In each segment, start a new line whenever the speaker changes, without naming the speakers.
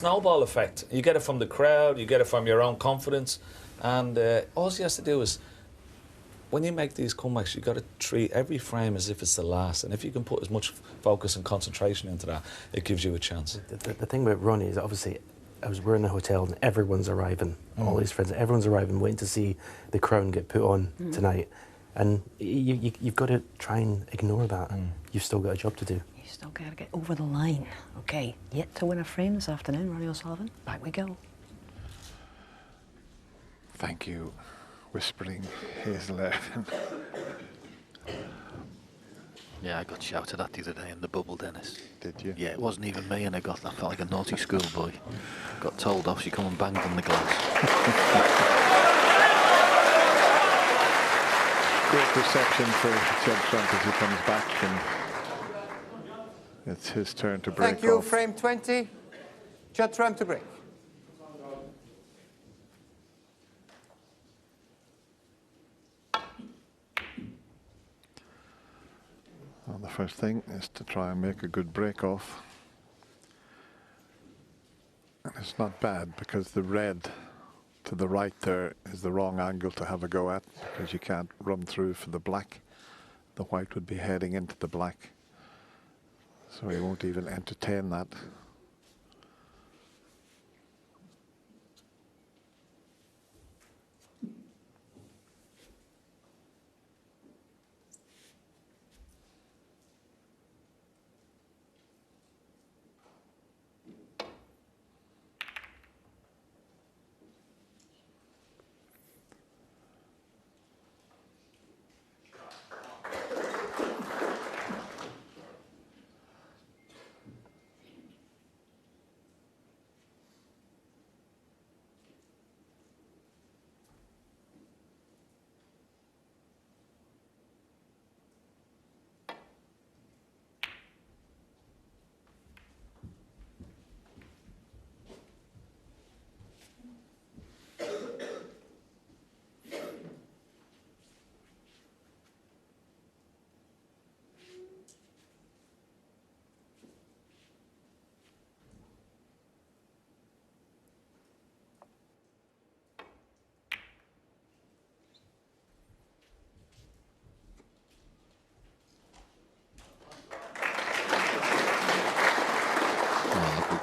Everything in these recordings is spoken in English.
Snowball effect. You get it from the crowd, you get it from your own confidence, and all he has to do is, when you make these comebacks, you got to treat every frame as if it's the last, and if you can put as much focus and concentration into that, it gives you a chance.
The thing about Ronnie is, obviously, we're in a hotel and everyone's arriving, all his friends, everyone's arriving, waiting to see the crown get put on tonight, and you've got to try and ignore that. You've still got a job to do.
You still got to get over the line. Okay, yet to win a frame this afternoon, Ronnie O'Sullivan. Back we go.
Thank you, whispering Hazel Irvine.
Yeah, I got shouted at the other day in the bubble, Dennis.
Did you?
Yeah, it wasn't even me, and I felt like a naughty schoolboy. Got told off, she come and banged on the glass.
Great reception for Judd Trump as he comes back, and it's his turn to break.
Thank you.
Off.
Frame 20. Judd Trump to break.
Well, the first thing is to try and make a good break off. And it's not bad because the red to the right there is the wrong angle to have a go at, because you can't run through for the black. The white would be heading into the black. So he won't even entertain that.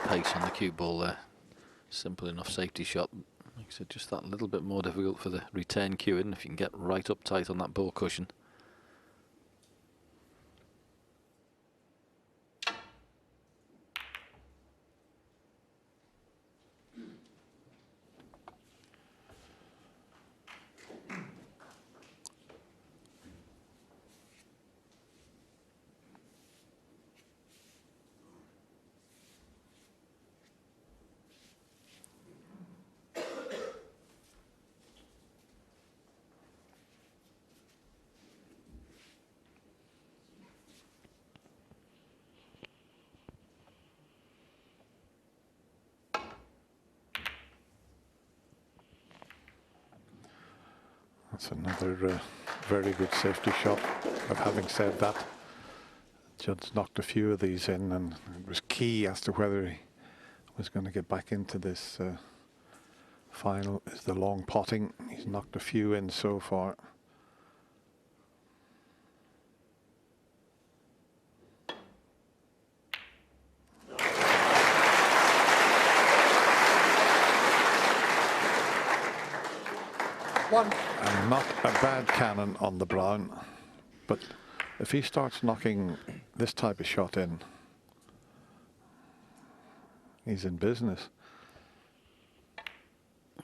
Pace on the cue ball there. Simple enough safety shot. Makes it just that little bit more difficult for the return cue in if you can get right up tight on that ball cushion.
That's another very good safety shot. But having said that, Judd's knocked a few of these in, and it was key as to whether he was going to get back into this final is the long potting. He's knocked a few in so far. And not a bad cannon on the brown, but if he starts knocking this type of shot in, he's in business.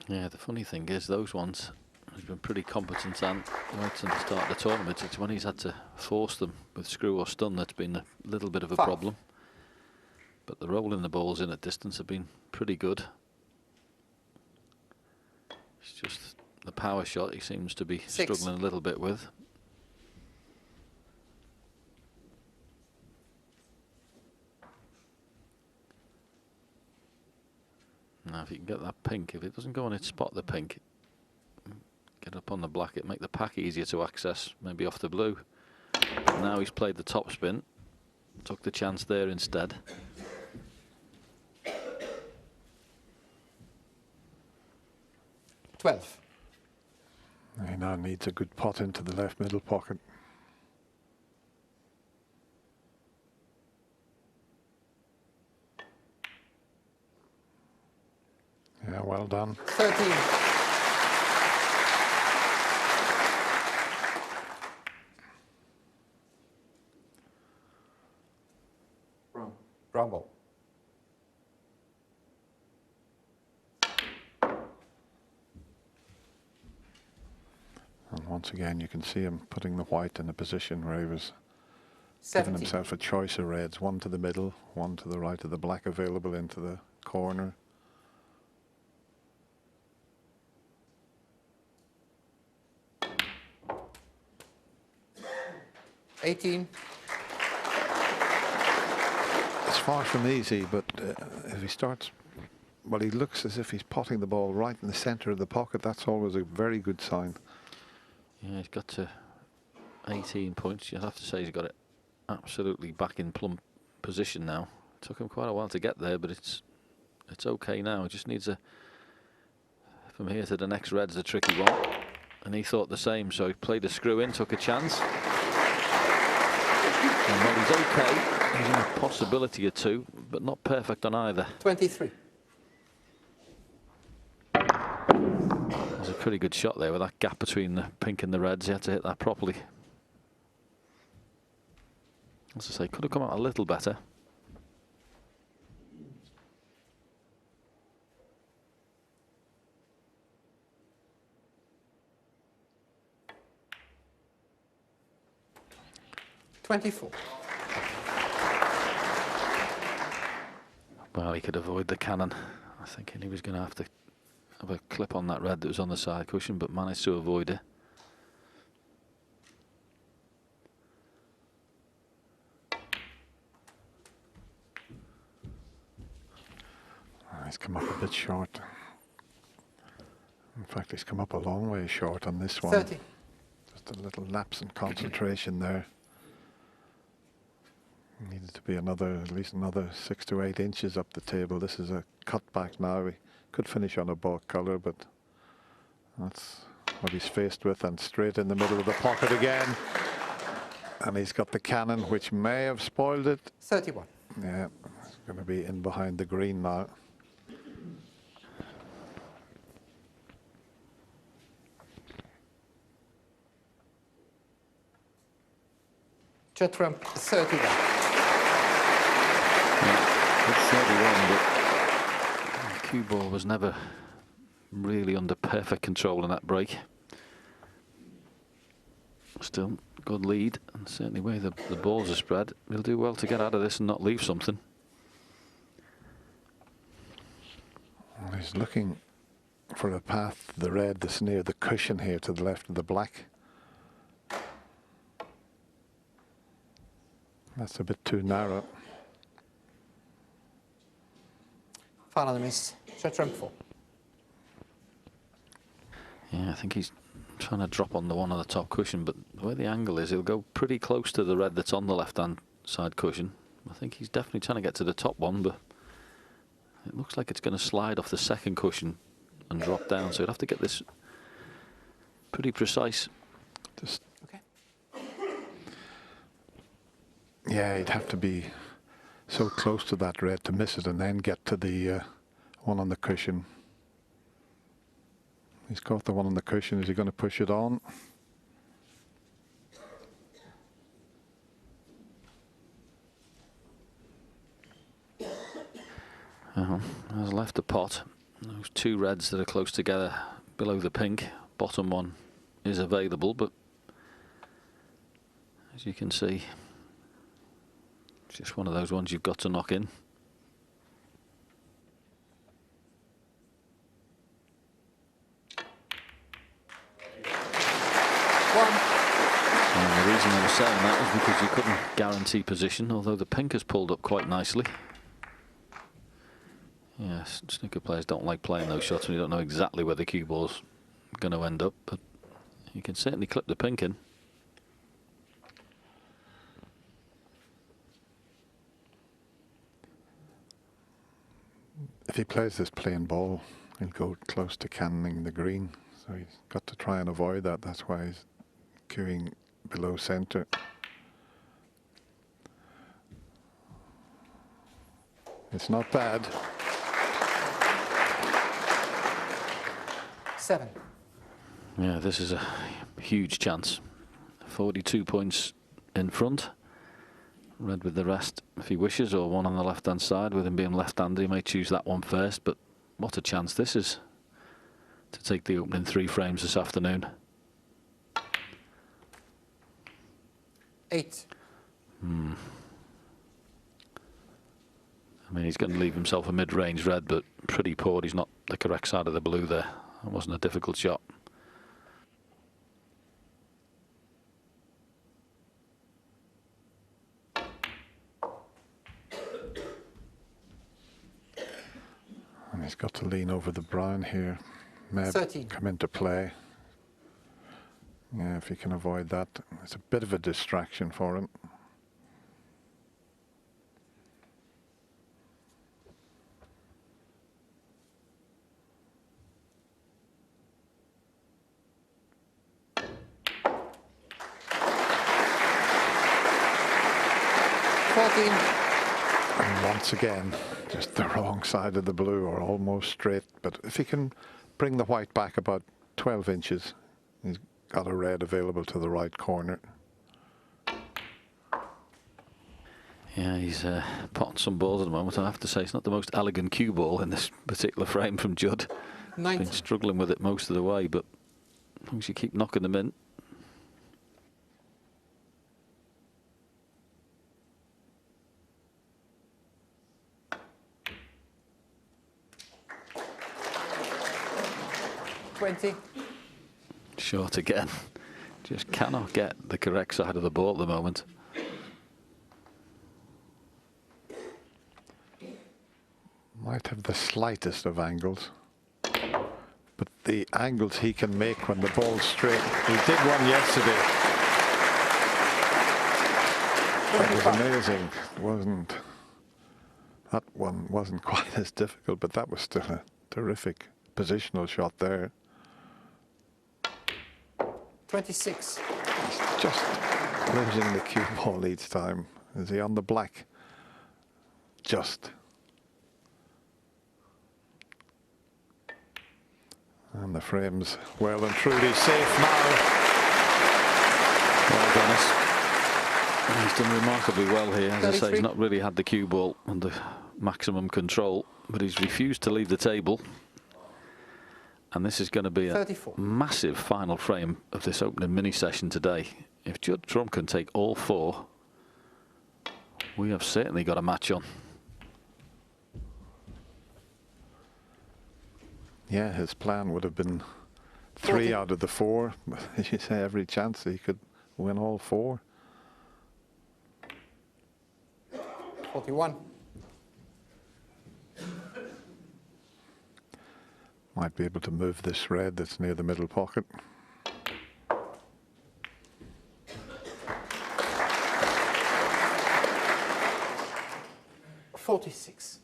Yeah, the funny thing is those ones he's been pretty competent at right since the start of the tournament. It's when he's had to force them with screw or stun that's been a little bit of a problem. But the rolling the balls in at distance have been pretty good. It's just the power shot he seems to be struggling a little bit with. Now if you can get that pink, if it doesn't go on its spot, the pink, get up on the black, it make the pack easier to access, maybe off the blue. Now he's played the top spin, took the chance there instead.
12.
He now needs a good pot into the left middle pocket. Yeah, well done.
13. Wrong ball.
And once again, you can see him putting the white in a position where he was
17.
giving himself a choice of reds, one to the middle, one to the right of the black available into the corner.
$18.
It's far from easy, but if he starts, well, he looks as if he's potting the ball right in the centre of the pocket. That's always a very good sign.
Yeah, he's got to 18 points. You'd have to say he's got it absolutely back in plumb position now. It took him quite a while to get there, but it's okay now. It just needs a, from here to the next red's a tricky one. And he thought the same, so he played a screw in, took a chance. And while he's okay, he's in a possibility or two, but not perfect on either.
23.
There's a pretty good shot there with that gap between the pink and the reds. He had to hit that properly. As I say, could have come out a little better.
$24.
Well, he could avoid the cannon. I think he was going to have a clip on that red that was on the side cushion, but managed to avoid it.
He's come up a bit short. In fact, he's come up a long way short on this one.
30.
Just a little lapse in concentration there. Needed to be another, at least another 6 to 8 inches up the table. This is a cutback now. He could finish on a balk colour, but that's what he's faced with. And straight in the middle of the pocket again. And he's got the cannon, which may have spoiled it.
31.
Yeah, it's going to be in behind the green now.
Judd Trump, 31.
It's 31, but the cue ball was never really under perfect control in that break. Still, good lead, and certainly where the balls are spread, he'll do well to get out of this and not leave something.
Well, he's looking for a path to the red that's near the cushion here to the left of the black. That's a bit too narrow.
Final miss. Judd Trump 4.
Yeah, I think he's trying to drop on the one on the top cushion, but the way the angle is, he'll go pretty close to the red that's on the left-hand side cushion. I think he's definitely trying to get to the top one, but it looks like it's going to slide off the second cushion and drop down, so he'd have to get this pretty precise.
Just
Okay.
yeah, he'd have to be so close to that red to miss it and then get to the one on the cushion. He's got the one on the cushion. Is he going to push it on?
Has left the pot. Those two reds that are close together below the pink. Bottom one is available, but as you can see, it's just one of those ones you've got to knock in. And the reason I was saying that was because you couldn't guarantee position, although the pink has pulled up quite nicely. Yes, snooker players don't like playing those shots when you don't know exactly where the cue ball's going to end up, but you can certainly clip the pink in.
If he plays this plain ball, He'll go close to cannoning the green, so he's got to try and avoid that. That's why he's queuing below centre. It's not bad.
7.
Yeah, this is a huge chance. 42 points in front. Red with the rest if he wishes, or one on the left-hand side. With him being left-handed, he may choose that one first, but what a chance this is to take the opening 3 frames this afternoon.
8.
I mean, he's going to leave himself a mid-range red, but pretty poor. He's not the correct side of the blue there. That wasn't a difficult shot.
And he's got to lean over the brown here. May
13.
come into play. Yeah, if he can avoid that, it's a bit of a distraction for him. And once again, just the wrong side of the blue, or almost straight. But if he can bring the white back about 12 inches, he's got a red available to the right corner.
Yeah, he's potting some balls at the moment. I have to say, it's not the most elegant cue ball in this particular frame from Judd. Been struggling with it most of the way, but as long as you keep knocking them in. Short again. Just cannot get the correct side of the ball at the moment.
Might have the slightest of angles, but the angles he can make when the ball's straight. He did one yesterday. That was amazing. That one wasn't quite as difficult, but that was still a terrific positional shot there.
26.
He's just losing the cue ball each time. Is he on the black? Just. And the frame's well and truly safe now.
Well, Dennis. He's done remarkably well here. As I say, he's not really had the cue ball under maximum control, but he's refused to leave the table. And this is going to be a
34.
Massive final frame of this opening mini session today. If Judd Trump can take all 4, we have certainly got a match on.
Yeah, his plan would have been 3 out of the 4. As you say, every chance he could win all 4.
41.
Might be able to move this red that's near the middle pocket.
$46.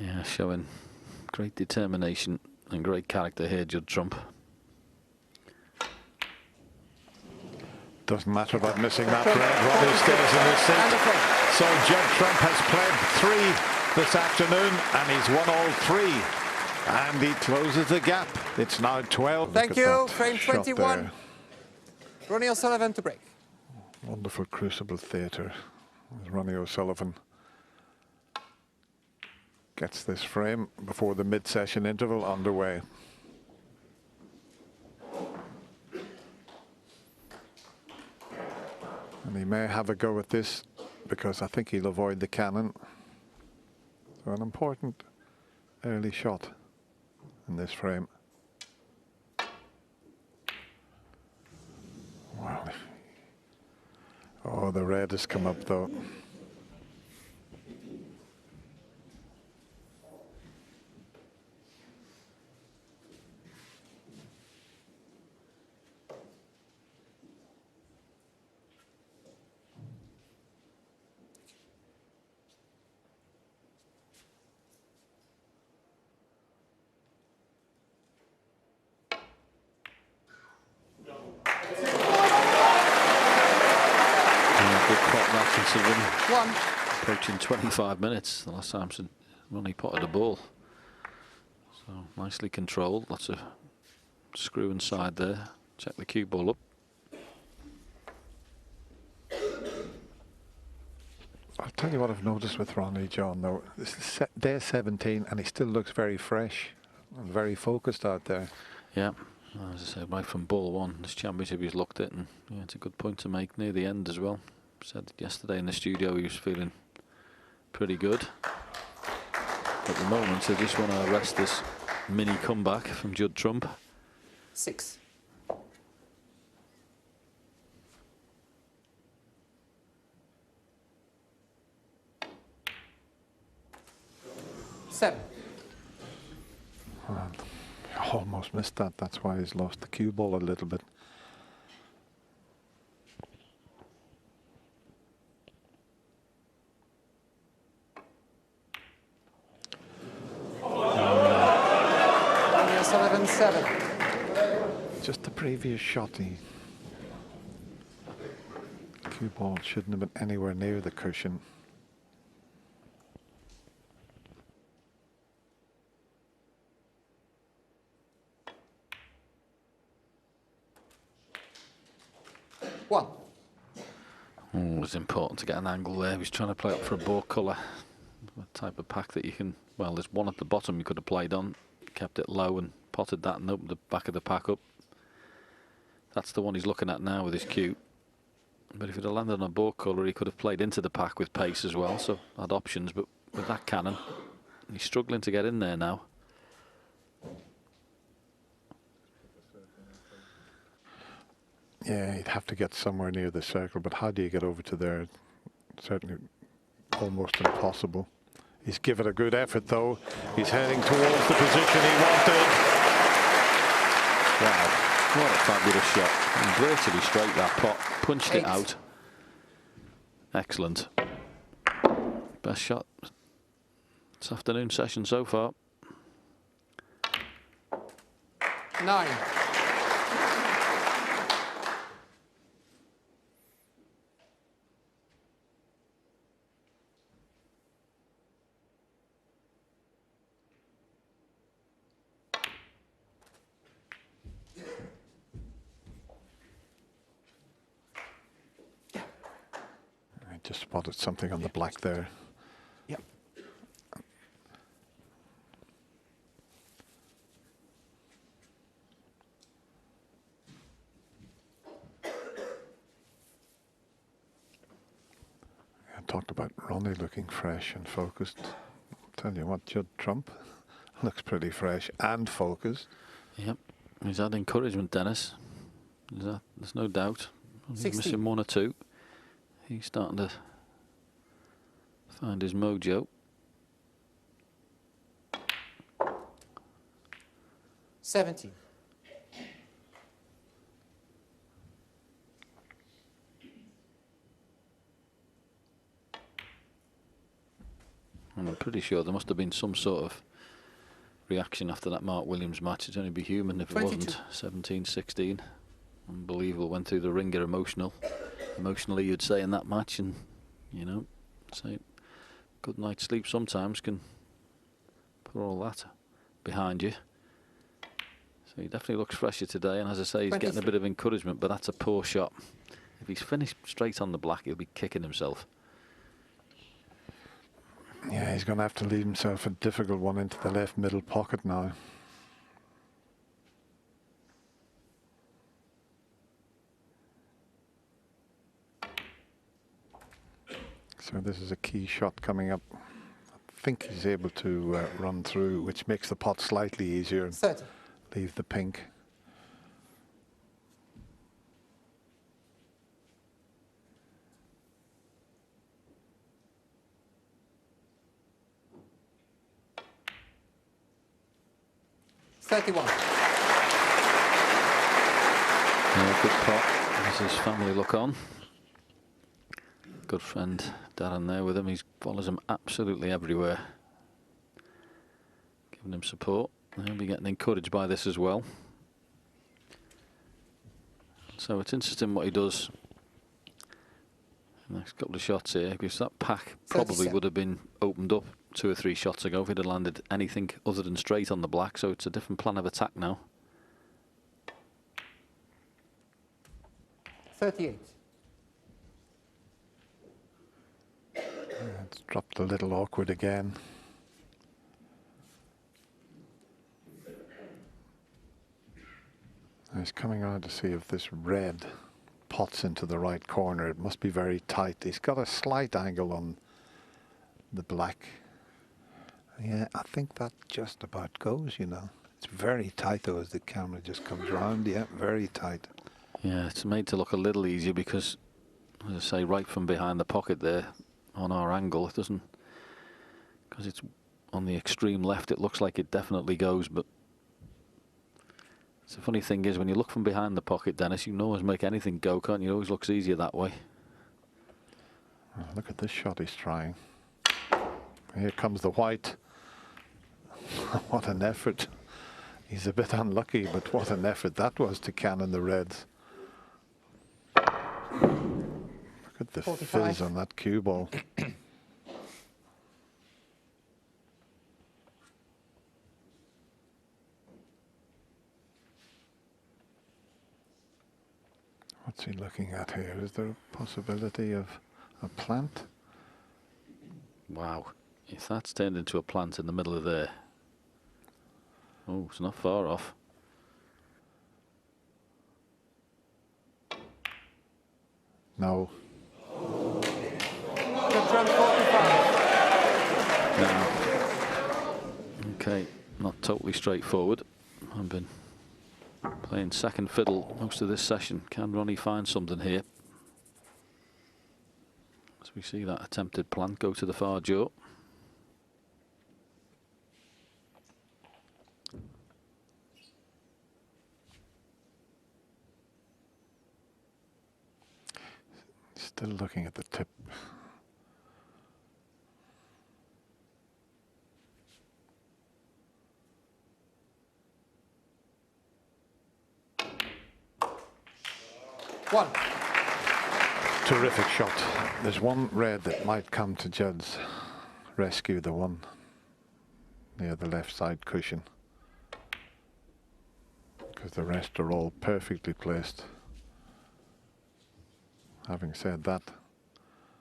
Yeah, showing great determination and great character here, Judd Trump.
Doesn't matter about missing that red. Ronnie stays in his seat. So Judd Trump has played 3 this afternoon, and he's won all 3. And he closes the gap. It's now 12.
Thank you. Frame 21. Ronnie O'Sullivan to break.
Wonderful crucible theatre. Ronnie O'Sullivan gets this frame before the mid-session interval underway. And he may have a go at this because I think he'll avoid the cannon. So an important early shot in this frame. Well, oh, the red has come up though.
Good pot that, considering
1.
approaching 25 minutes. The last time Ronnie potted a ball. So nicely controlled. Lots of screw inside there. Check the cue ball up.
I'll tell you what I've noticed with Ronnie, John, though. This is day 17 and he still looks very fresh and very focused out there.
Yeah, as I said, right from ball one, this championship he's looked at, and yeah, it's a good point to make near the end as well. Said yesterday in the studio he was feeling pretty good. At the moment, I just want to arrest this mini comeback from Judd Trump.
6. Seven.
Well, almost missed that. That's why he's lost the cue ball a little bit.
Sullivan 7.
Just the previous shot, the cue ball shouldn't have been anywhere near the cushion.
One.
Oh, it was important to get an angle there. He was trying to play up for a ball colour. A type of pack that you can, well, there's one at the bottom you could have played on, kept it low and potted that and opened the back of the pack up. That's the one he's looking at now with his cue. But if he'd have landed on a ball colour, he could have played into the pack with pace as well, so had options. But with that cannon, he's struggling to get in there now.
Yeah, he'd have to get somewhere near the circle, but how do you get over to there? Certainly almost impossible. He's given a good effort, though. He's heading towards the position he wanted.
Wow, what a fabulous shot. And virtually straight that pot, punched it out. Excellent. Best shot this afternoon session so far.
9.
Just spotted something on the black there.
Yep.
I talked about Ronnie looking fresh and focused. Tell you what, Judd Trump looks pretty fresh and focused.
Yep, he's had encouragement, Dennis. There's no doubt. He's
16.
missing one or two. He's starting to find his mojo.
17.
And I'm pretty sure there must have been some sort of reaction after that Mark Williams match. It'd only be human if it
22.
wasn't 17-16. Unbelievable. Went through the ringer emotionally, you'd say, in that match. And, you know, say good night's sleep sometimes can put all that behind you. So he definitely looks fresher today. And as I say, he's getting a bit of encouragement, but that's a poor shot. If he's finished straight on the black, he'll be kicking himself.
Yeah, he's going to have to lead himself a difficult one into the left middle pocket now. So this is a key shot coming up. I think he's able to run through, which makes the pot slightly easier.
30.
Leave the pink.
Yeah, good pot. As his family look on. Good friend Darren there with him. He follows him absolutely everywhere, giving him support. He'll be getting encouraged by this as well. So it's interesting what he does Next couple of shots here, because that pack probably would have been opened up 2 or 3 shots ago if he'd have landed anything other than straight on the black, so it's a different plan of attack now.
38.
It's dropped a little awkward again. He's coming around to see if this red pots into the right corner. It must be very tight. He's got a slight angle on the black. Yeah, I think that just about goes, you know. It's very tight though as the camera just comes round. Yeah, very tight.
Yeah, it's made to look a little easier because, as I say, right from behind the pocket there on our angle, it doesn't, because it's on the extreme left, it looks like it definitely goes, but the funny thing is when you look from behind the pocket, Dennis, you can always make anything go, can't you? It always looks easier that way.
Oh, look at this shot he's trying. Here comes the white. What an effort. He's a bit unlucky, but what an effort that was to cannon the reds. Look at the
45.
fizz on that cue ball. What's he looking at here? Is there a possibility of a plant?
Wow. If that's turned into a plant in the middle of there. Oh, it's not far off.
No.
Now, okay, not totally straightforward. I've been playing second fiddle most of this session. Can Ronnie find something here? As we see that attempted plant go to the far jaw.
Still looking at the tip.
One.
Terrific shot. There's one red that might come to Judd's rescue, the one near the left side cushion, because the rest are all perfectly placed. Having said that,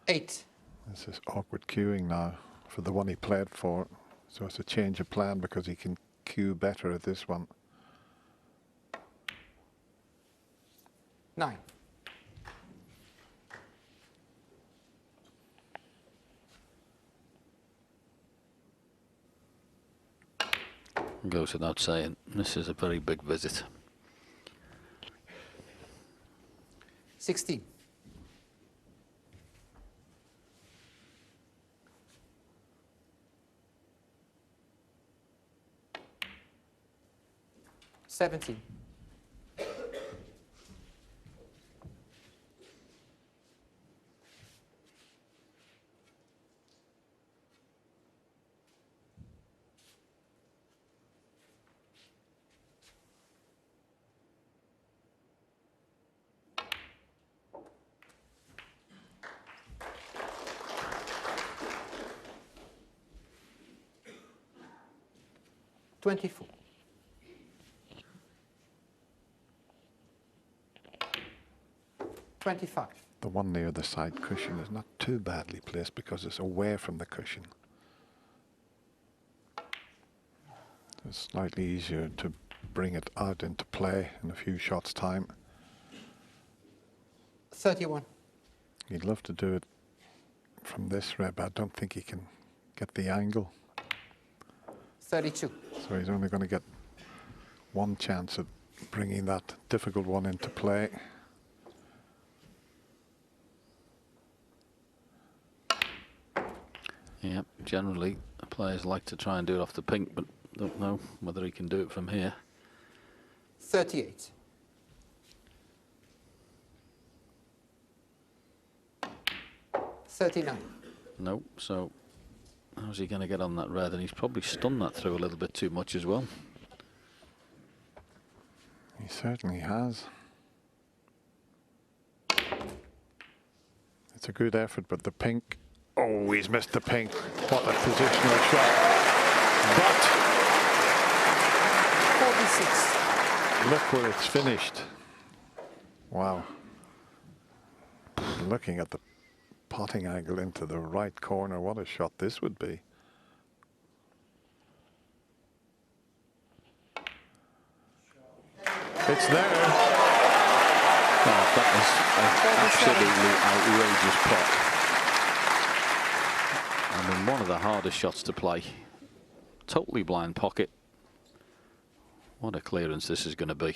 8.
this is awkward cueing now for the one he played for, so it's a change of plan because he can cue better at this one.
9.
Goes without saying, this is a very big visit.
16. 17. 24. 25.
The one near the side cushion is not too badly placed because it's away from the cushion. It's slightly easier to bring it out into play in a few shots' time.
31.
He'd love to do it from this red, but I don't think he can get the angle.
32.
So he's only going to get one chance at bringing that difficult one into play.
Yeah, generally the players like to try and do it off the pink, but don't know whether he can do it from here.
38. 39.
No, so how's he going to get on that red? And he's probably stunned that through a little bit too much as well.
He certainly has. It's a good effort, but the pink. Oh, he's missed the pink. What a positional shot. But
46.
look where it's finished. Wow. Looking at the potting angle into the right corner, what a shot this would be. It's there.
Oh, that was an absolutely outrageous pot. I mean, one of the hardest shots to play. Totally blind pocket. What a clearance this is going to be.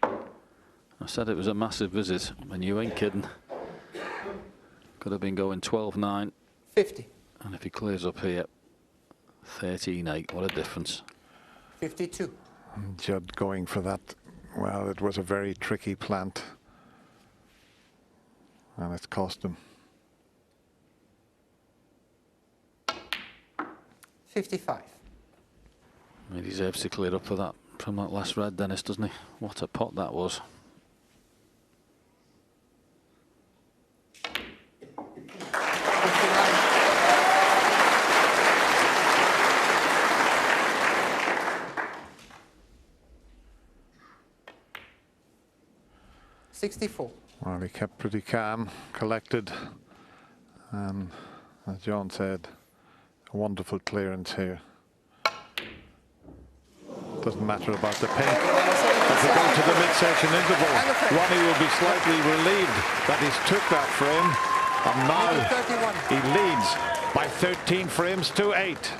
I said it was a massive visit, and you ain't kidding. Could have been going 12-9.
50.
And if he clears up here, 13-8. What a difference.
52.
Judd going for that. Well, it was a very tricky plant. And it's cost him.
55.
He deserves to clear up for that from that last red, Dennis, doesn't he? What a pot that was.
Well, he kept pretty calm, collected, and as John said, a wonderful clearance here. Doesn't matter about the pink. As we go to the mid-section interval, Ronnie will be slightly relieved that he's took that frame, and now he leads by 13 frames to 8.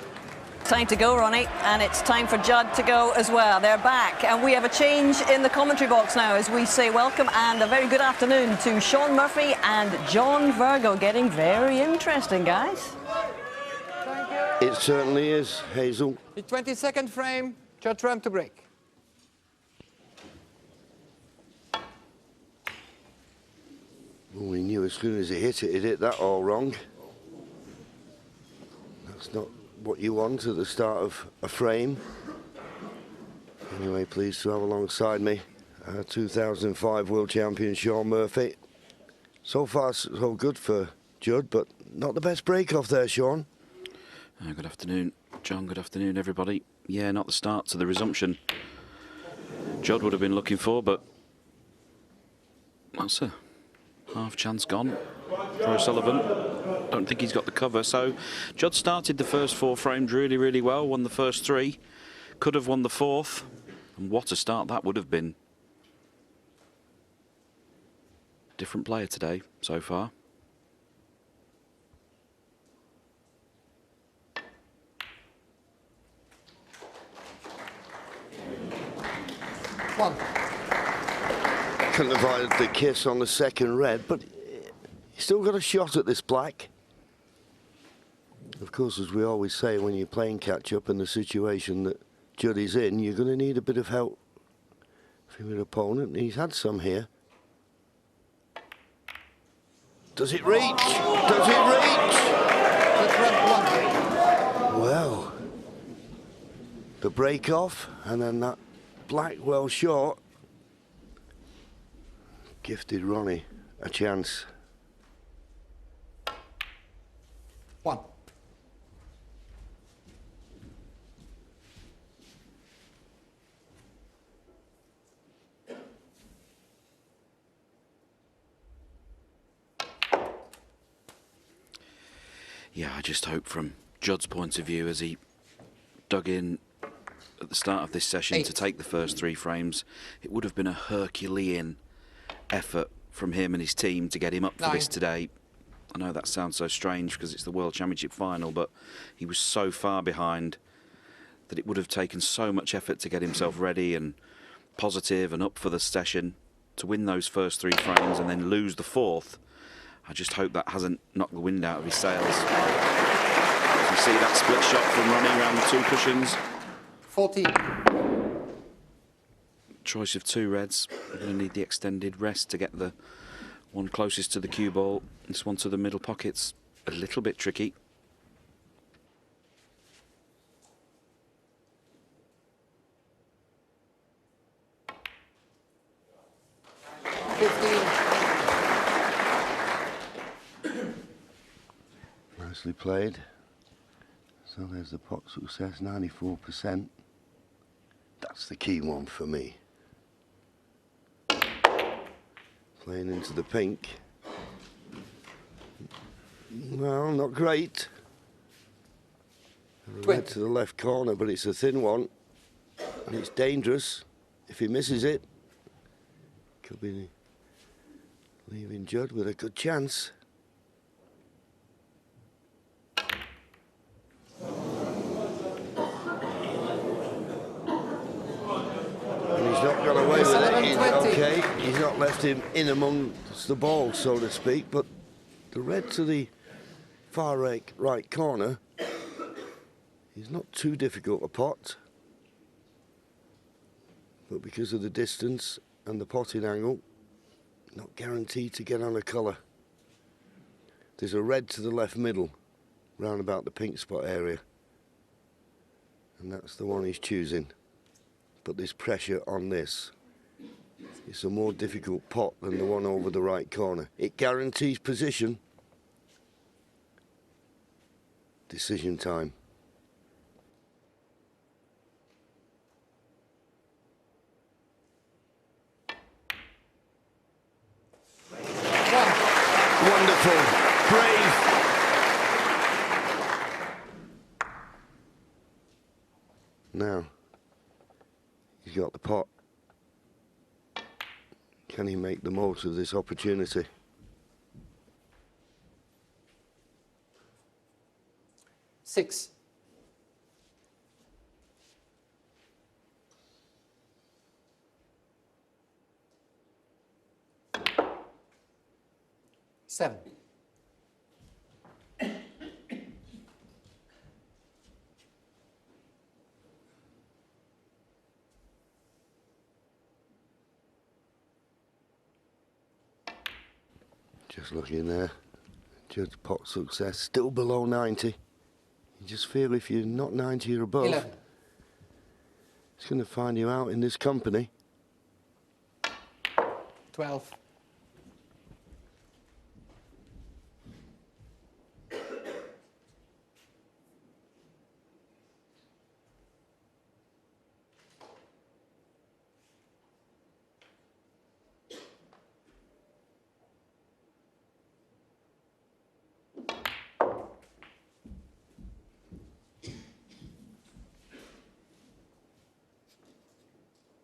Time to go, Ronnie, and it's time for Judd to go as well. They're back, and we have a change in the commentary box now as we say welcome and a very good afternoon to Sean Murphy and John Virgo. Getting very interesting, guys.
It certainly is, Hazel.
The 22nd frame, Judd Trump to break.
Well, we knew as soon as it hit that all wrong. That's not what you want at the start of a frame. Anyway, pleased to have alongside me 2005 World Champion Sean Murphy. So far, so good for Judd, but not the best break off there, Sean.
Good afternoon, John. Good afternoon, everybody. Yeah, not the start to the resumption Judd would have been looking for, but that's a half chance gone for Sullivan. Don't think he's got the cover. So Judd started the first 4 frames really, really well. Won the first 3. Could have won the 4th. And what a start that would have been. Different player today so far.
Couldn't have had the kiss on the second red, but he still got a shot at this black. Of course, as we always say, when you're playing catch-up in the situation that Judd is in, you're going to need a bit of help from your opponent. He's had some here. Does it reach? Does it reach? Well, the break off, and then that black well short. Gifted Ronnie a chance.
1.
Yeah, I just hope from Judd's point of view, as he dug in at the start of this session
8.
to take the first 3 frames, it would have been a Herculean effort from him and his team to get him up for
9.
this today. I know that sounds so strange because it's the World Championship final, but he was so far behind that it would have taken so much effort to get himself ready and positive and up for the session to win those first 3 frames and then lose the 4th. I just hope that hasn't knocked the wind out of his sails. As you see that split shot from Ronnie around the 2 cushions.
14.
Choice of 2 reds. We're going to need the extended rest to get the one closest to the cue ball. This one to the middle pocket's a little bit tricky.
15.
Nicely played. So there's the pot success, 94%. That's the key one for me. Playing into the pink. Well, not great. Red to the left corner, but it's a thin one. And it's dangerous. If he misses it, could be leaving Judd with a good chance. Not got away with it. Okay, he's not left him in amongst the ball, so to speak, but the red to the far right corner is not too difficult a pot, but because of the distance and the potting angle, not guaranteed to get on a colour. There's a red to the left middle, round about the pink spot area, and that's the one he's choosing. But there's pressure on this. It's a more difficult pot than the one over the right corner. It guarantees position. Decision time. Wonderful. Brave. Now. He's got the pot. Can he make the most of this opportunity?
Six. Seven.
Just looking there. Judd's pot success still below 90. You just feel if you're not 90 or above,
11.
it's going to find you out in this company.
12.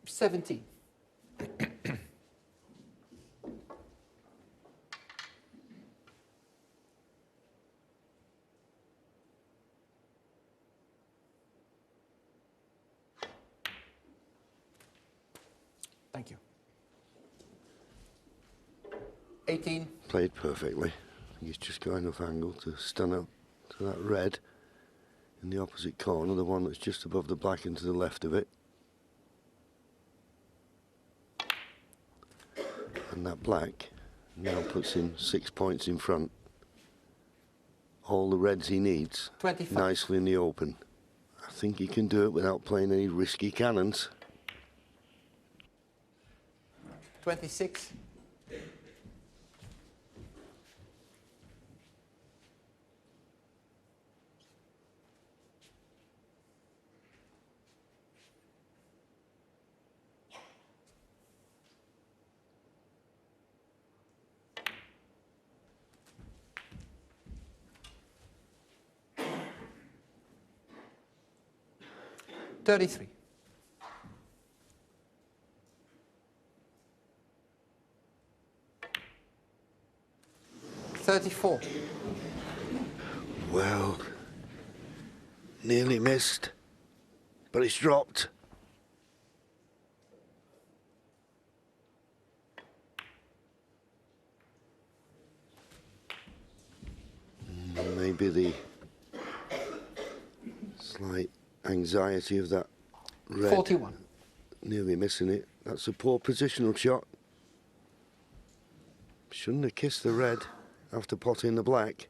$17. Thank you. 18.
Played perfectly. He's just got enough angle to stun up to that red in the opposite corner, the one that's just above the black and to the left of it. And that black now puts him 6 points in front. All the reds he needs
25.
nicely in the open. I think he can do it without playing any risky cannons.
26. $33. $34.
Well, nearly missed, but it's dropped. Maybe the slight anxiety of that red.
41.
Nearly missing it. That's a poor positional shot. Shouldn't have kissed the red after potting the black.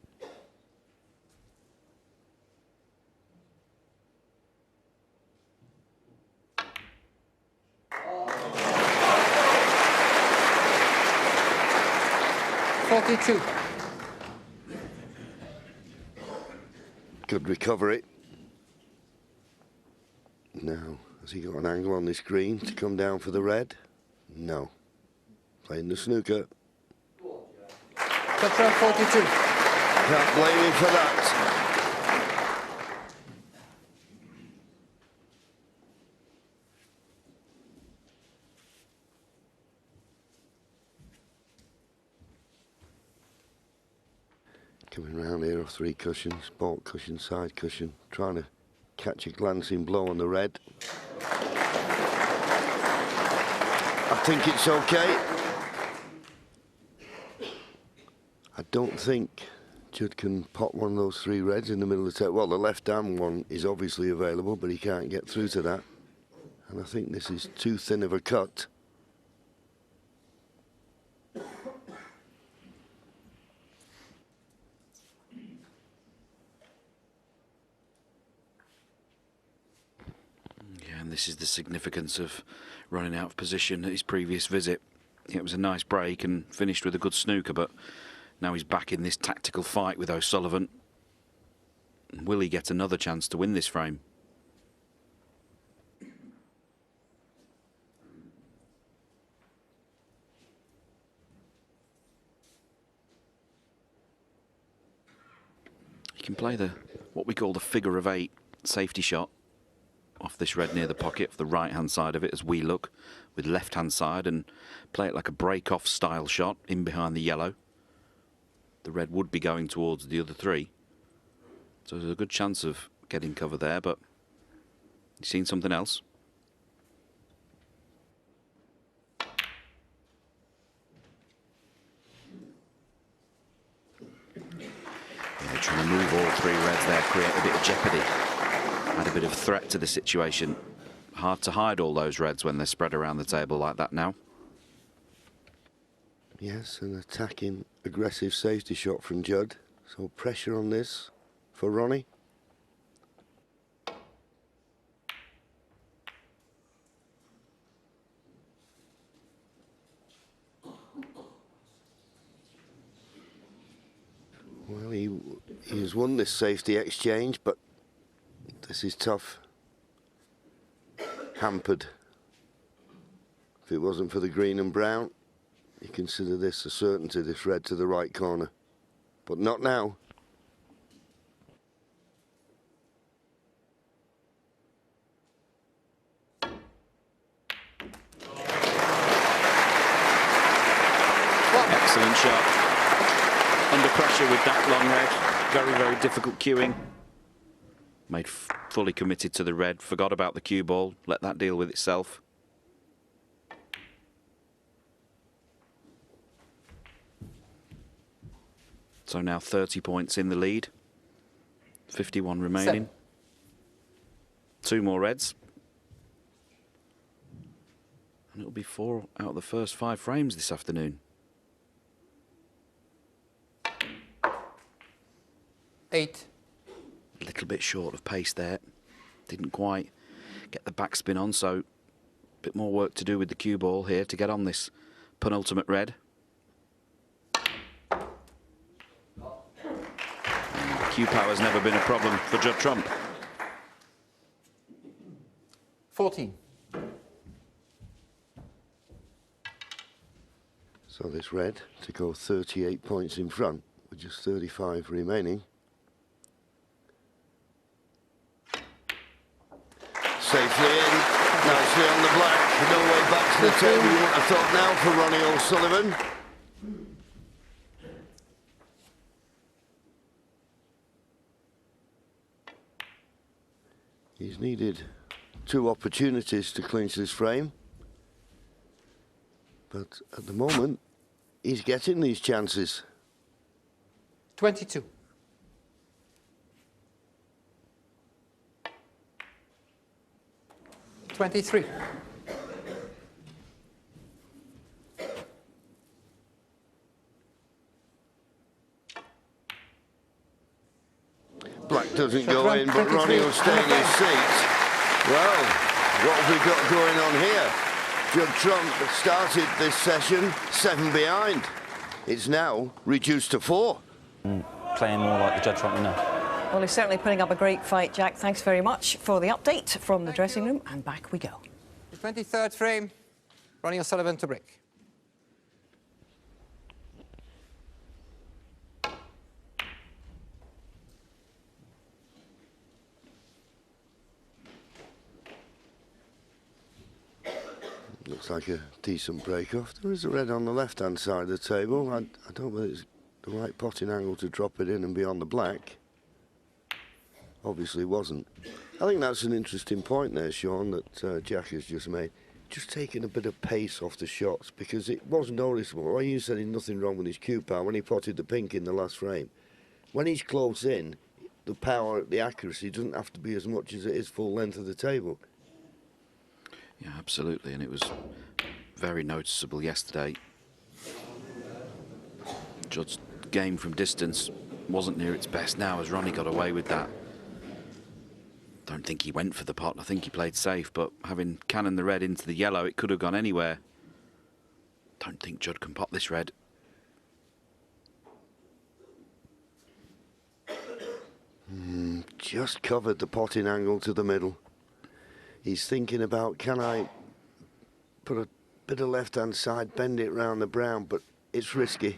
$42.
Good recovery. Now, has he got an angle on this green to come down for the red? No. Playing the snooker.
Touchdown 42.
Can't blame him for that. Coming round here off 3 cushions, baulk cushion, side cushion, trying to catch a glancing blow on the red. I think it's okay. I don't think Judd can pot one of those 3 reds in the middle of the table. Well, the left-hand one is obviously available, but he can't get through to that. And I think this is too thin of a cut.
This is the significance of running out of position at his previous visit. It was a nice break and finished with a good snooker, but now he's back in this tactical fight with O'Sullivan. Will he get another chance to win this frame? He can play what we call the figure of 8 safety shot off this red near the pocket, off the right-hand side of it as we look, with left-hand side, and play it like a break-off style shot in behind the yellow. The red would be going towards the other 3. So there's a good chance of getting cover there, but you seen something else? Yeah, trying to move all 3 reds there, create a bit of jeopardy. Add a bit of threat to the situation. Hard to hide all those reds when they're spread around the table like that now.
Yes, an attacking, aggressive safety shot from Judd. So pressure on this for Ronnie. Well, he has won this safety exchange, but this is tough. Hampered. If it wasn't for the green and brown, you consider this a certainty, this red to the right corner. But not now.
Excellent shot. Under pressure with that long red. Very, very difficult cueing. Made fully committed to the red. Forgot about the cue ball. Let that deal with itself. So now 30 points in the lead. 51 remaining. 2 more reds. And it'll be 4 out of the first 5 frames this afternoon.
8.
A little bit short of pace there. Didn't quite get the backspin on, so a bit more work to do with the cue ball here to get on this penultimate red. Cue power's never been a problem for Judd Trump.
14.
So this red to go 38 points in front with just 35 remaining. Safely in, nicely on the black. No way back to the table, you would have thought now for Ronnie O'Sullivan. He's needed 2 opportunities to clinch this frame. But at the moment, he's getting these chances.
22. $23.
Black doesn't go in, but Ronnie will stay in his seat. Well, what have we got going on here? Judd Trump started this session 7 behind. It's now reduced to 4.
Playing more like the Judd Trump we know.
Well, he's certainly putting up a great fight, Jack. Thanks very much for the update from the dressing room, and back we go.
The 23rd frame, Ronnie O'Sullivan to break.
Looks like a decent break-off. There is a red on the left-hand side of the table. I don't know whether it's the right potting angle to drop it in and be on the black. Obviously wasn't. I think that's an interesting point there, Sean, that Jack has just made. Just taking a bit of pace off the shots, because it was noticeable. Well, you said there's nothing wrong with his cue power when he potted the pink in the last frame. When he's close in, the power, the accuracy doesn't have to be as much as it is full length of the table.
Yeah, absolutely, and it was very noticeable yesterday. Judd's game from distance wasn't near its best now, as Ronnie got away with that. Don't think he went for the pot. I think he played safe, but having cannoned the red into the yellow, it could have gone anywhere. Don't think Judd can pot this red.
Just covered the potting angle to the middle. He's thinking about, can I put a bit of left-hand side, bend it round the brown, but it's risky.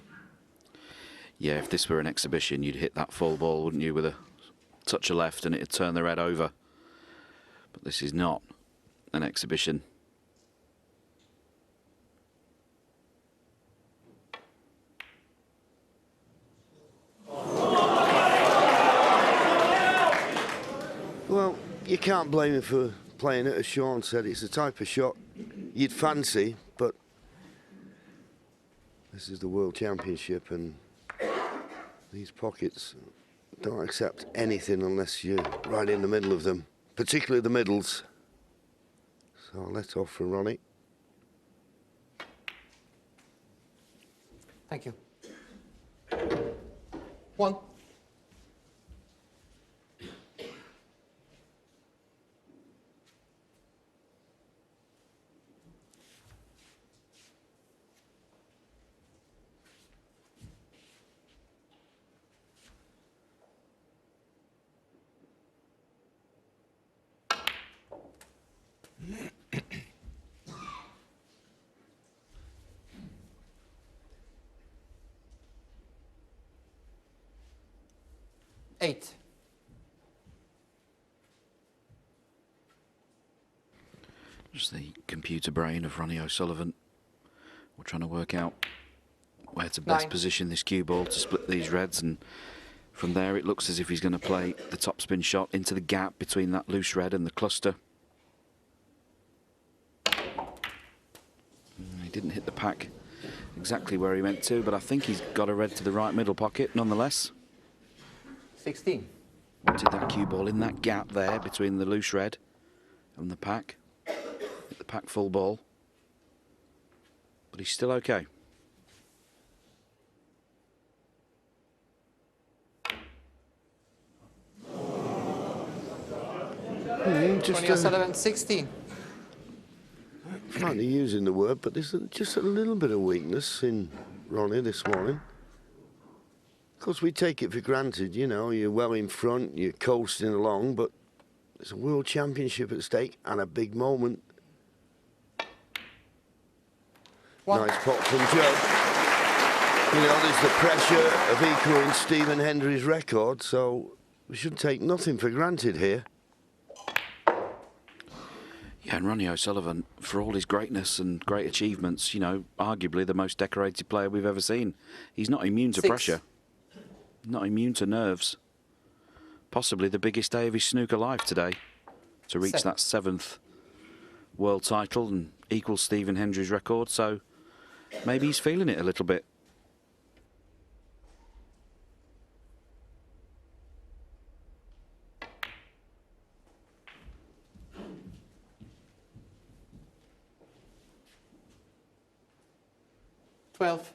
Yeah, if this were an exhibition, you'd hit that full ball, wouldn't you, with a touch of left, and it'd turn the red over. But this is not an exhibition.
Well, you can't blame him for playing it, as Sean said. It's the type of shot you'd fancy, but this is the World Championship, and these pockets don't accept anything unless you're right in the middle of them, particularly the middles. So I'll let off for Ronnie.
Thank you. 1. Eight.
Just the computer brain of Ronnie O'Sullivan. We're trying to work out where to best
9.
position this cue ball to split these reds, and from there it looks as if he's going to play the topspin shot into the gap between that loose red and the cluster. He didn't hit the pack exactly where he meant to, but I think he's got a red to the right middle pocket nonetheless.
16.
Wanted that cue ball in that gap there between the loose red and the pack. Hit the pack full ball. But he's still okay.
Just
Ronnie O'Sullivan, 16.
Slightly using the word, but there's just a little bit of weakness in Ronnie this morning. Of course, we take it for granted, you know, you're well in front, you're coasting along, but there's a World Championship at stake and a big moment.
1.
Nice pot from Judd. You know, there's the pressure of equaling Stephen Hendry's record, so we should take nothing for granted here.
Yeah, and Ronnie O'Sullivan, for all his greatness and great achievements, you know, arguably the most decorated player we've ever seen. He's not immune to
6.
pressure. Not immune to nerves. Possibly the biggest day of his snooker life today, to reach
7.
that 7th world title and equal Stephen Hendry's record, so maybe he's feeling it a little bit.
Twelve.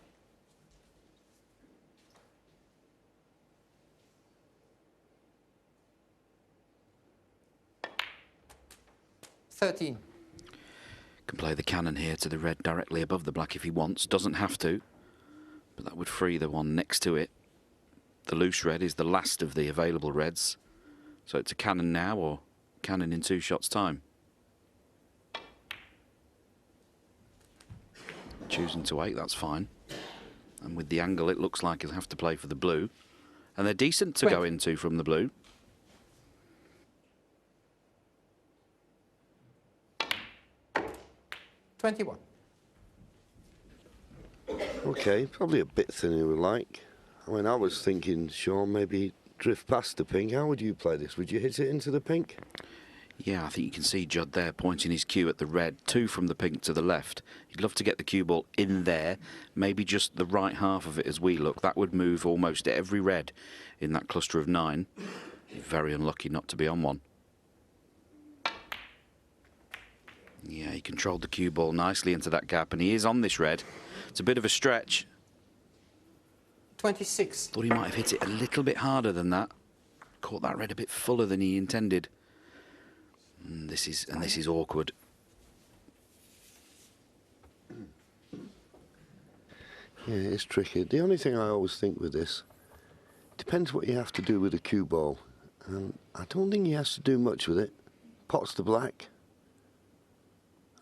13.
Can play the cannon here to the red directly above the black if he wants. Doesn't have to, but that would free the one next to it. The loose red is the last of the available reds. So it's a cannon now or cannon in 2 shots' time. Choosing to 8, that's fine. And with the angle, it looks like he'll have to play for the blue. And they're decent to go into from the blue.
$21.
Okay, probably a bit thinner than we like. I mean, I was thinking, Sean, maybe drift past the pink. How would you play this? Would you hit it into the pink?
Yeah, I think you can see Judd there pointing his cue at the red, 2 from the pink to the left. He'd love to get the cue ball in there, maybe just the right half of it as we look. That would move almost every red in that cluster of 9. Very unlucky not to be on one. Yeah, he controlled the cue ball nicely into that gap, and he is on this red. It's a bit of a stretch.
26.
Thought he might have hit it a little bit harder than that. Caught that red a bit fuller than he intended. And this is awkward.
Yeah, it's tricky. The only thing I always think with this, depends what you have to do with the cue ball. And I don't think he has to do much with it. Pots the black.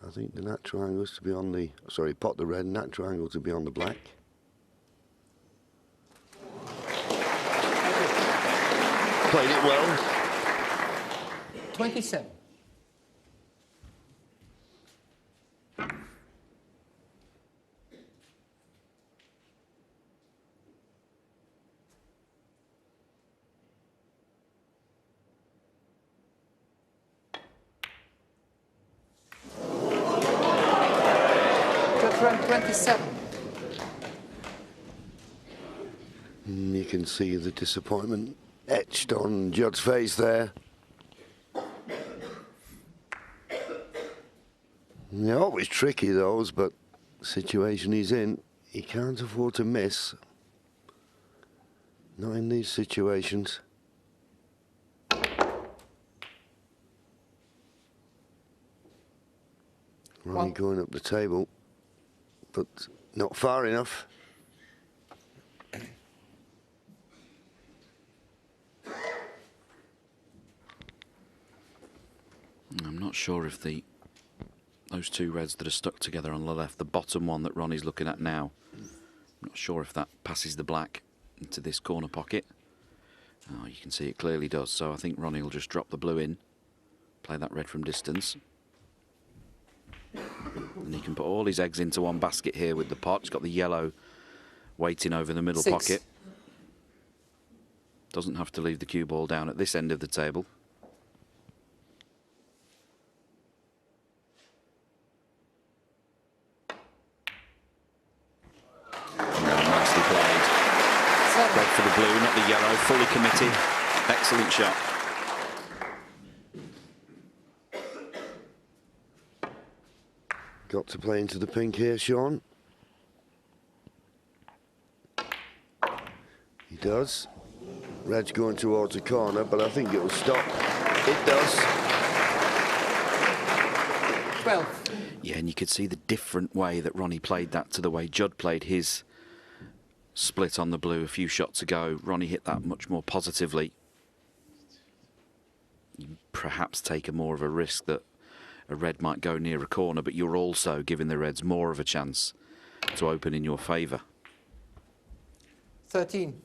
I think the natural angle is to be on the, sorry, pot the red, natural angle to be on the black. Played it well.
27. Judge 27.
You can see the disappointment etched on Judd's face there. They're always tricky, those, but the situation he's in, he can't afford to miss. Not in these situations. Ronnie going up the table, but not far enough.
I'm not sure if those 2 reds that are stuck together on the left, the bottom one that Ronnie's looking at now, I'm not sure if that passes the black into this corner pocket. Oh, you can see it clearly does, so I think Ronnie will just drop the blue in, play that red from distance. And he can put all his eggs into one basket here with the pot. He's got the yellow waiting over the middle
6.
pocket. Doesn't have to leave the cue ball down at this end of the table. Nicely played. Red for the blue, not the yellow. Fully committed. Excellent shot.
Got to play into the pink here, Sean. He does. Red's going towards the corner, but I think it will stop. It does.
12.
Yeah, and you could see the different way that Ronnie played that to the way Judd played his split on the blue a few shots ago. Ronnie hit that much more positively. You perhaps take more of a risk that a red might go near a corner, but you're also giving the reds more of a chance to open in your favour.
13.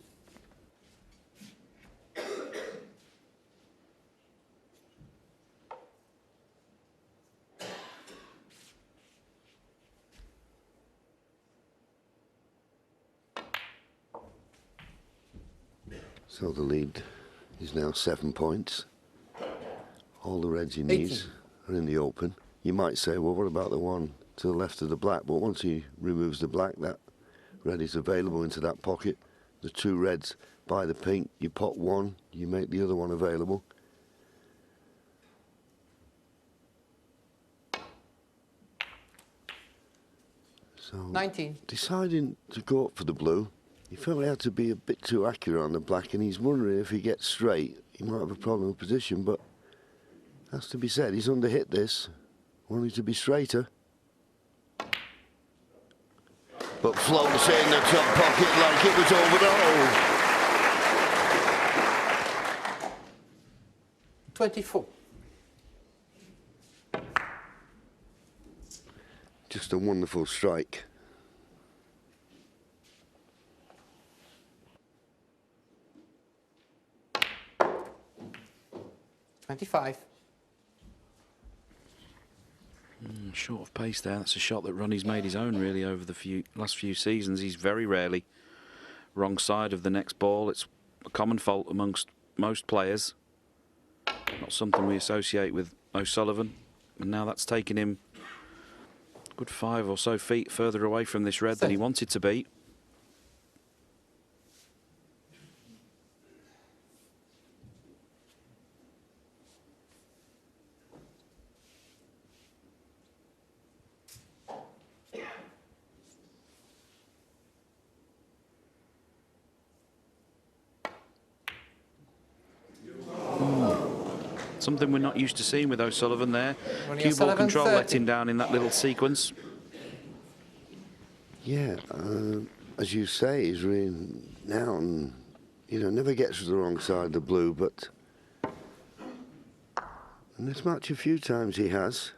So the lead is now 7 points. All the reds he needs are in the open. You might say, well, what about the one to the left of the black? But once he removes the black, that red is available into that pocket. The 2 reds by the pink, you pot one, you make the other one available. So
19.
deciding to go up for the blue, he felt he had to be a bit too accurate on the black, and he's wondering if he gets straight, he might have a problem with position, but has to be said, he's underhit this, wanting to be straighter. But floats in the top pocket like it was over the hole.
24.
Just a wonderful strike.
Short of pace there. That's a shot that Ronnie's made his own really over the last few seasons. He's very rarely wrong side of the next ball. It's a common fault amongst most players. Not something we associate with O'Sullivan. And now that's taken him a good 5 or so feet further away from this red than he wanted to be. Something we're not used to seeing with O'Sullivan there. Cue ball control let him down in that little sequence.
Yeah, as you say, he's really now, and, you know, never gets to the wrong side of the blue, but in this match a few times he has.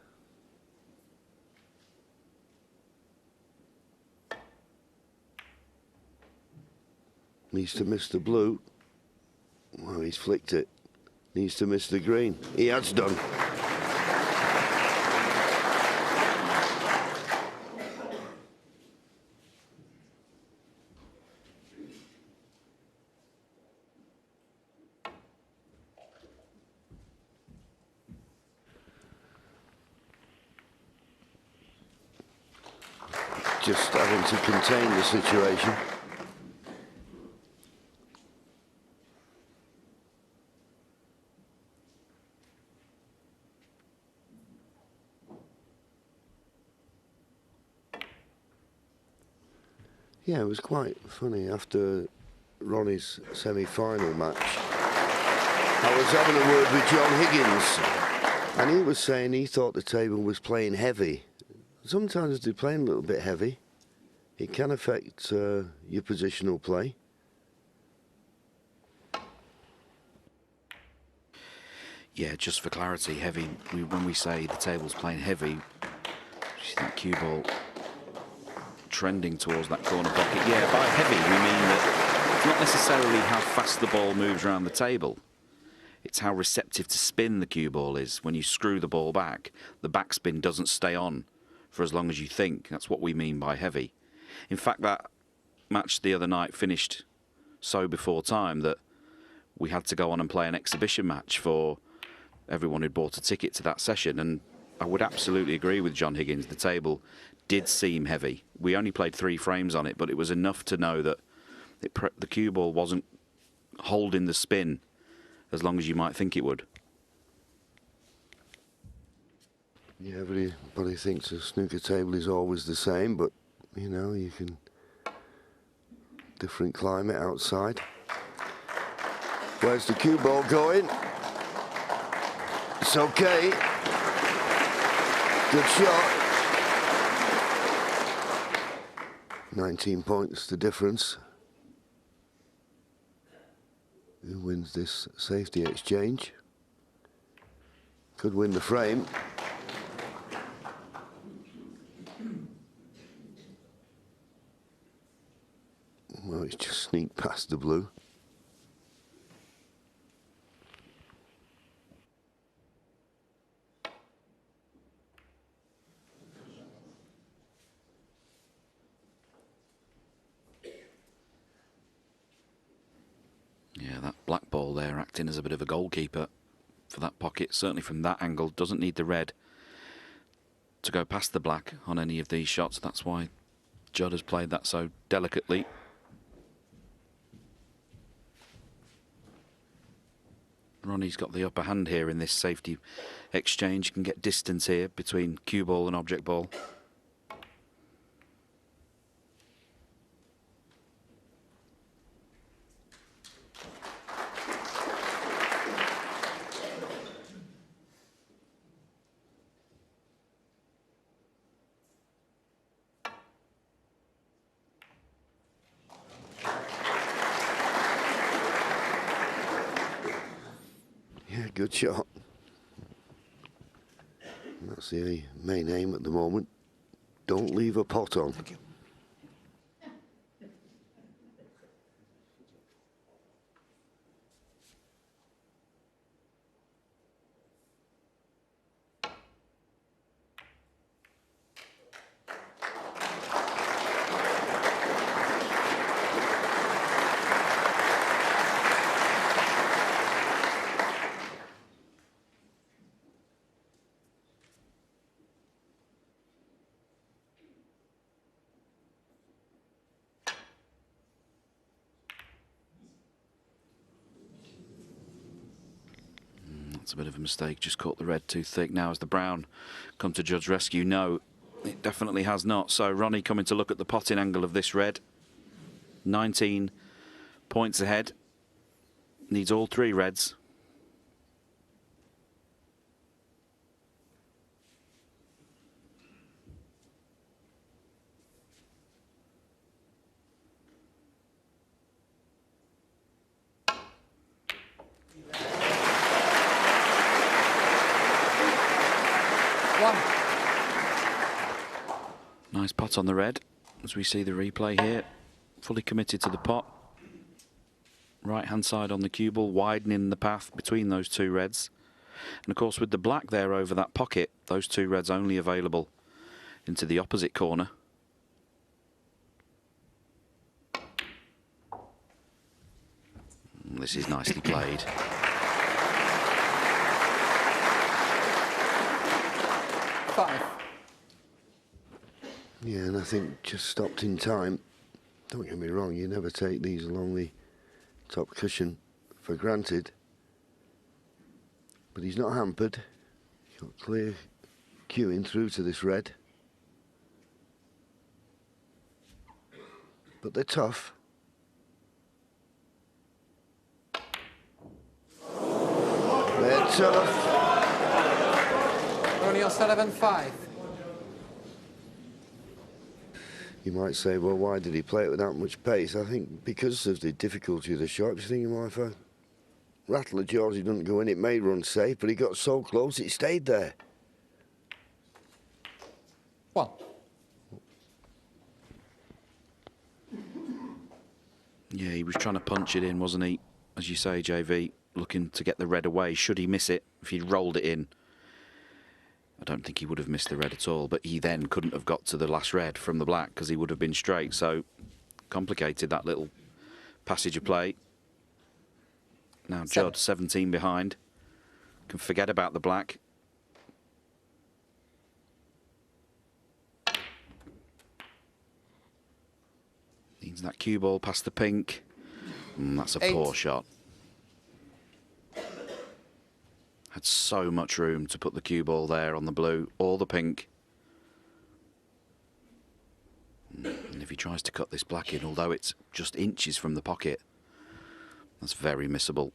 Needs to miss the blue. Well, he's flicked it. Needs to miss the green. He has done. Just having to contain the situation. Yeah, it was quite funny after Ronnie's semi-final match. I was having a word with John Higgins, and he was saying he thought the table was playing heavy. Sometimes they're playing a little bit heavy. It can affect your positional play.
Yeah, just for clarity, heavy. When we say the table's playing heavy, that cue ball trending towards that corner pocket. Yeah, by heavy we mean that it's not necessarily how fast the ball moves around the table. It's how receptive to spin the cue ball is. When you screw the ball back, the backspin doesn't stay on for as long as you think. That's what we mean by heavy. In fact, that match the other night finished so before time that we had to go on and play an exhibition match for everyone who'd bought a ticket to that session. And I would absolutely agree with John Higgins. The table did seem heavy. We only played 3 frames on it, but it was enough to know that the cue ball wasn't holding the spin as long as you might think it would.
Yeah, everybody thinks a snooker table is always the same, but, you know, you can... different climate outside. Where's the cue ball going? It's okay. Good shot. 19 points, the difference. Who wins this safety exchange? Could win the frame. Well, it's just sneaked past the blue.
Yeah, that black ball there acting as a bit of a goalkeeper for that pocket, certainly from that angle. Doesn't need the red to go past the black on any of these shots. That's why Judd has played that so delicately. Ronnie's got the upper hand here in this safety exchange. Can get distance here between cue ball and object ball.
good shot. And that's the main aim at the moment. Don't leave a pot on.
Thank you.
That's a bit of a mistake, just caught the red too thick. Now has the brown come to Judd's rescue? No, it definitely has not. So Ronnie coming to look at the potting angle of this red. 19 points ahead. Needs all 3 reds. Nice pot on the red, as we see the replay here. Fully committed to the pot. Right hand side on the cue ball, widening the path between those 2 reds. And of course with the black there over that pocket, those 2 reds only available into the opposite corner. This is nicely played.
Yeah, and I think just stopped in time. Don't get me wrong, you never take these along the top cushion for granted. But he's not hampered. He's got clear cueing through to this red. But they're tough. They're tough.
Ronnie O'Sullivan, 5.
You might say, well, why did he play it with that much pace? I think because of the difficulty of the shot, you're thinking, well, if I rattle the jaws, he doesn't go in, it may run safe, but he got so close, it stayed there.
1.
Yeah, he was trying to punch it in, wasn't he? As you say, JV, looking to get the red away. Should he miss it, if he'd rolled it in, I don't think he would have missed the red at all, but he then couldn't have got to the last red from the black because he would have been straight. So complicated, that little passage of play. Now Judd, 17 behind. Can forget about the black. Needs that cue ball past the pink. That's a
8.
poor shot. Had so much room to put the cue ball there on the blue or the pink. And if he tries to cut this black in, although it's just inches from the pocket, that's very missable.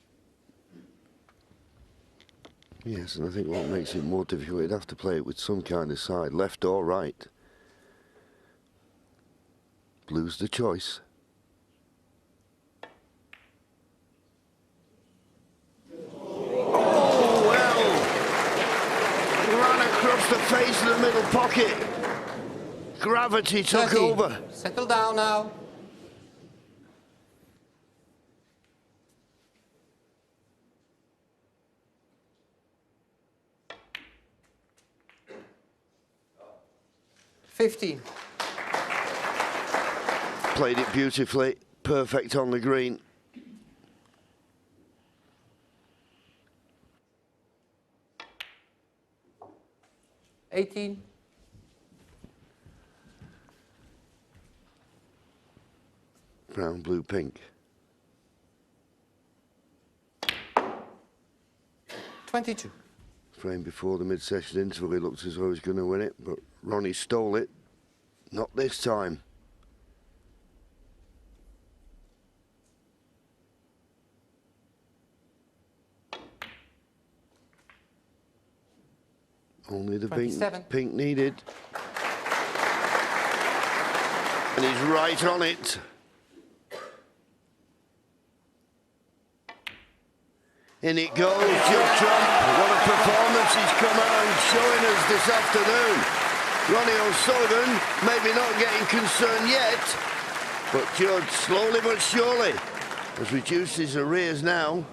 Yes, and I think what makes it more difficult, you'd have to play it with some kind of side, left or right. Blue's the choice. Across the face of the middle pocket. Gravity took
13.
over.
Settle down now. $15.
Played it beautifully. Perfect on the green. $18. Brown, blue, pink.
22.
Frame before the mid-session interval, he looked as though he was going to win it, but Ronnie stole it. Not this time. Only the pink needed. And he's right on it. In it goes, Judd Trump. What a performance he's come out and showing us this afternoon. Ronnie O'Sullivan maybe not getting concerned yet, but Judd slowly but surely has reduced his arrears now.